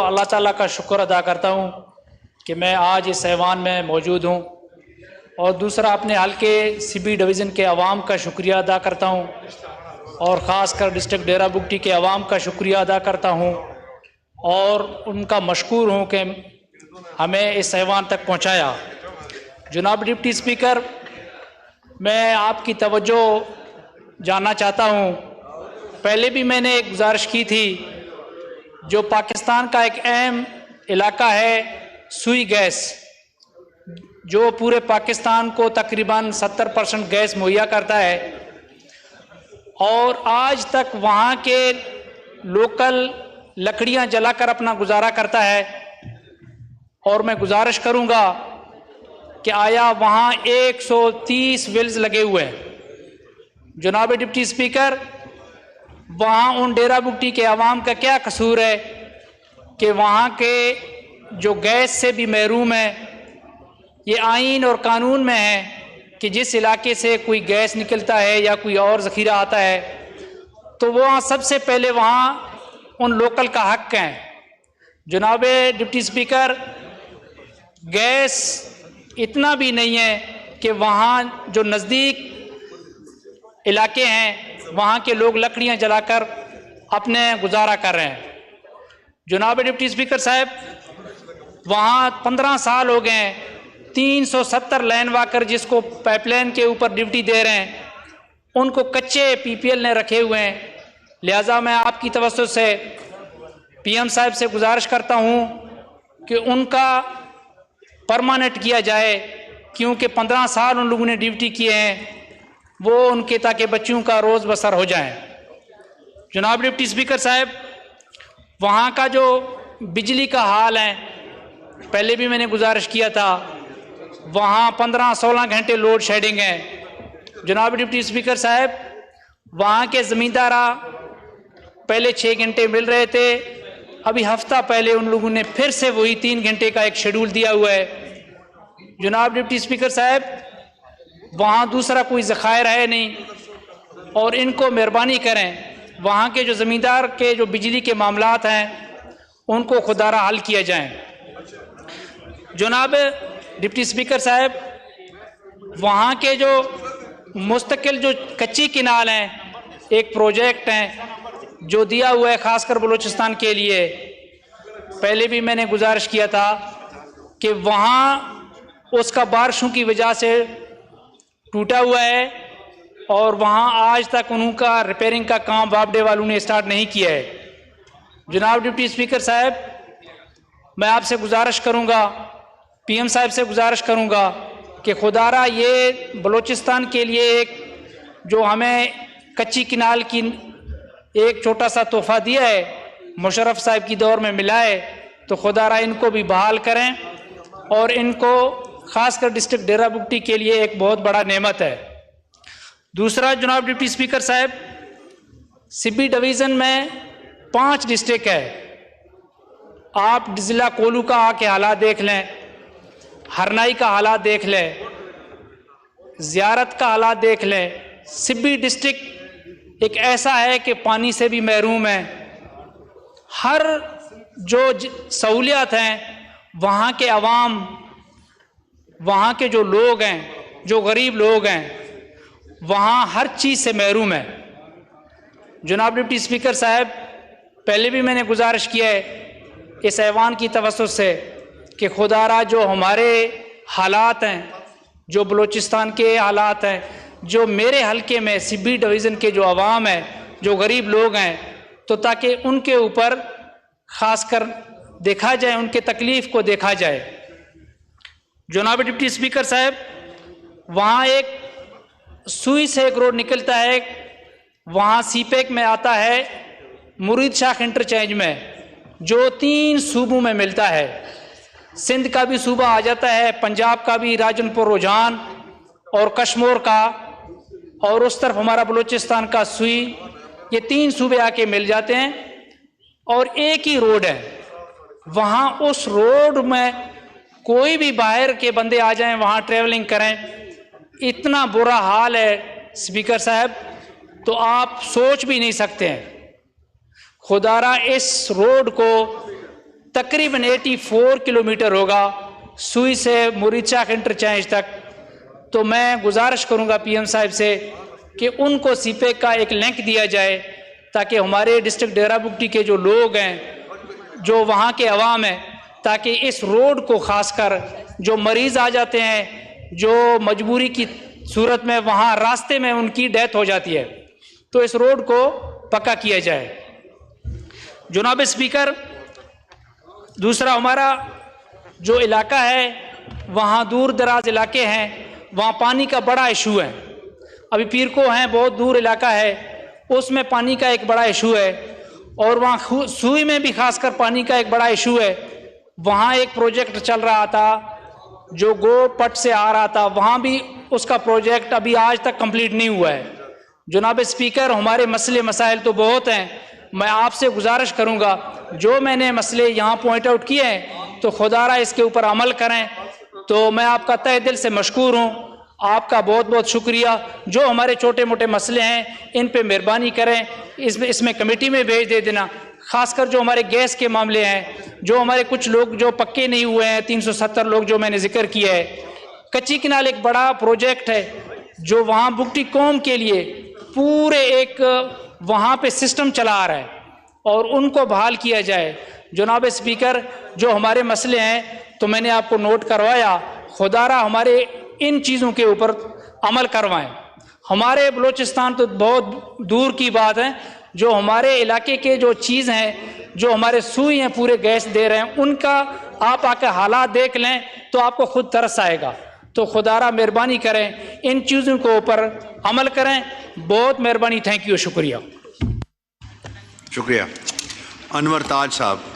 अल्लाह ताला का शुक्र अदा करता हूँ कि मैं आज इस ऐवान में मौजूद हूँ, और दूसरा अपने हल्के CB डिवीज़न के अवाम का शुक्रिया अदा करता हूँ, और ख़ास कर डिस्ट्रिक्ट डेरा बुगटी के अवाम का शुक्रिया अदा करता हूँ और उनका मशकूर हूँ कि हमें इस ऐवान तक पहुँचाया। जनाब डिप्टी स्पीकर, मैं आपकी तवज्जो जानना चाहता हूँ। पहले भी मैंने एक गुजारिश की थी, जो पाकिस्तान का एक अहम इलाका है सुई गैस, जो पूरे पाकिस्तान को तकरीबन 70% गैस मुहैया करता है, और आज तक वहाँ के लोकल लकड़ियाँ जलाकर अपना गुजारा करता है। और मैं गुजारिश करूँगा कि आया वहाँ 130 वेल्स लगे हुए हैं। जनाब डिप्टी स्पीकर, वहाँ उन डेरा बुगटी के अवाम का क्या कसूर है कि वहाँ के जो गैस से भी महरूम है? ये आइन और कानून में है कि जिस इलाके से कोई गैस निकलता है या कोई और ज़ख़ीरा आता है, तो वहाँ सबसे पहले वहाँ उन लोकल का हक़ है। जनाब डिप्टी स्पीकर, गैस इतना भी नहीं है कि वहाँ जो नज़दीक इलाके हैं वहाँ के लोग लकड़ियाँ जलाकर अपने गुजारा कर रहे हैं। जनाब डिप्टी स्पीकर साहब, वहाँ 15 साल हो गए हैं, 370 लाइन वाकर जिसको पाइपलाइन के ऊपर ड्यूटी दे रहे हैं, उनको कच्चे PPL ने रखे हुए हैं। लिहाजा मैं आपकी तवज्जो से PM साहब से गुजारिश करता हूँ कि उनका परमानेंट किया जाए, क्योंकि 15 साल उन लोगों ने ड्यूटी किए हैं, वो उनके ताकि बच्चों का रोज़ बसर हो जाए। जनाब डिप्टी स्पीकर साहब, वहाँ का जो बिजली का हाल है, पहले भी मैंने गुजारिश किया था, वहाँ 15-16 घंटे लोड शेडिंग है। जनाब डिप्टी स्पीकर साहब, वहाँ के ज़मींदारा पहले 6 घंटे मिल रहे थे, अभी हफ्ता पहले उन लोगों ने फिर से वही 3 घंटे का एक शेड्यूल दिया हुआ है। जनाब डिप्टी स्पीकर साहब, वहाँ दूसरा कोई ज़खायर है नहीं, और इनको मेहरबानी करें, वहाँ के जो ज़मींदार के जो बिजली के मामलात हैं उनको खुदारा हल किया जाए। जनाब डिप्टी स्पीकर साहब, वहाँ के जो मुस्तकिल जो कच्ची किनाल हैं, एक प्रोजेक्ट हैं जो दिया हुआ है ख़ासकर बलूचिस्तान के लिए, पहले भी मैंने गुजारिश किया था कि वहाँ उसका बारिशों की वजह से टूटा हुआ है, और वहाँ आज तक उनका रिपेयरिंग का काम बाबडे वालों ने स्टार्ट नहीं किया है। जनाब डिप्टी स्पीकर साहब, मैं आपसे गुजारिश करूँगा, PM साहब से गुजारिश करूँगा कि खुदारा ये बलूचिस्तान के लिए एक जो हमें कच्ची किनाल की एक छोटा सा तोहफ़ा दिया है, मुशर्रफ साहब की दौर में मिला है, तो खुदारा इनको भी बहाल करें, और इनको ख़ासकर डिस्ट्रिक्ट डेरा बुगटी के लिए एक बहुत बड़ा नेमत है। दूसरा जनाब डिप्टी स्पीकर साहब, CB डिवीज़न में 5 डिस्ट्रिक्ट है। आप ज़िला कोलू का आके हालात देख लें, हरनाई का हालात देख लें, ज़ियारत का हालात देख लें। CB डिस्ट्रिक्ट एक ऐसा है कि पानी से भी महरूम है। हर जो सहूलियत हैं, वहाँ के अवाम, वहाँ के जो लोग हैं, जो गरीब लोग हैं, वहाँ हर चीज़ से महरूम है। जनाब डिप्टी स्पीकर साहब, पहले भी मैंने गुजारिश किया है इस ऐवान की तवज्जो से कि खुदारा जो हमारे हालात हैं, जो बलूचिस्तान के हालात हैं, जो मेरे हलके में CB डिवीज़न के जो अवाम हैं, जो गरीब लोग हैं, तो ताकि उनके ऊपर ख़ासकर देखा जाए, उनके तकलीफ़ को देखा जाए। जनाब डिप्टी स्पीकर साहब, वहाँ एक सुई से एक रोड निकलता है, वहाँ CPEC में आता है, मुरीद शाख इंटरचेंज में, जो 3 सूबों में मिलता है। सिंध का भी सूबा आ जाता है, पंजाब का भी, राजनपुर रुझान और कश्मीर का, और उस तरफ हमारा बलूचिस्तान का सुई, ये 3 सूबे आके मिल जाते हैं, और एक ही रोड है। वहाँ उस रोड में कोई भी बाहर के बंदे आ जाएं, वहाँ ट्रैवलिंग करें, इतना बुरा हाल है स्पीकर साहब, तो आप सोच भी नहीं सकते हैं। खुदारा इस रोड को तकरीबन 84 किलोमीटर होगा सुई से मुरीचाक इंटरचेंज तक। तो मैं गुजारिश करूंगा पीएम साहब से कि उनको सीपेक का एक लिंक दिया जाए ताकि हमारे डिस्ट्रिक्ट डेरा बुगटी के जो लोग हैं, जो वहाँ के अवाम हैं, ताकि इस रोड को खासकर जो मरीज़ आ जाते हैं, जो मजबूरी की सूरत में वहाँ रास्ते में उनकी डेथ हो जाती है, तो इस रोड को पक्का किया जाए। जनाब स्पीकर, दूसरा हमारा जो इलाका है वहाँ दूर दराज इलाके हैं, वहाँ पानी का बड़ा इशू है। अभी पीरको हैं, बहुत दूर इलाका है, उसमें पानी का एक बड़ा इशू है। और वहाँ सुई में भी खासकर पानी का एक बड़ा इशू है। वहाँ एक प्रोजेक्ट चल रहा था जो गोपट से आ रहा था, वहाँ भी उसका प्रोजेक्ट अभी आज तक कंप्लीट नहीं हुआ है। जनाब स्पीकर, हमारे मसले मसाइल तो बहुत हैं। मैं आपसे गुजारिश करूँगा, जो मैंने मसले यहाँ पॉइंट आउट किए हैं तो खुदारा इसके ऊपर अमल करें। तो मैं आपका तहे दिल से मशकूर हूँ, आपका बहुत बहुत शुक्रिया। जो हमारे छोटे मोटे मसले हैं इन पे मेहरबानी करें, इसमें कमेटी में भेज दे देना। खासकर जो हमारे गैस के मामले हैं, जो हमारे कुछ लोग जो पक्के नहीं हुए हैं, 370 लोग जो मैंने जिक्र किया है। कच्ची किनाल एक बड़ा प्रोजेक्ट है जो वहाँ बुगटी कौम के लिए पूरे एक वहाँ पे सिस्टम चला रहा है और उनको बहाल किया जाए। जनाब स्पीकर, जो हमारे मसले हैं तो मैंने आपको नोट करवाया, खुदारा हमारे इन चीज़ों के ऊपर अमल करवाएं। हमारे बलूचिस्तान तो बहुत दूर की बात है, जो हमारे इलाके के जो चीज़ हैं, जो हमारे सुई हैं पूरे गैस दे रहे हैं, उनका आप आकर हालात देख लें तो आपको खुद तरस आएगा। तो खुदारा मेहरबानी करें, इन चीज़ों के ऊपर अमल करें। बहुत मेहरबानी, थैंक यू, शुक्रिया। शुक्रिया। अनवर ताज साहब।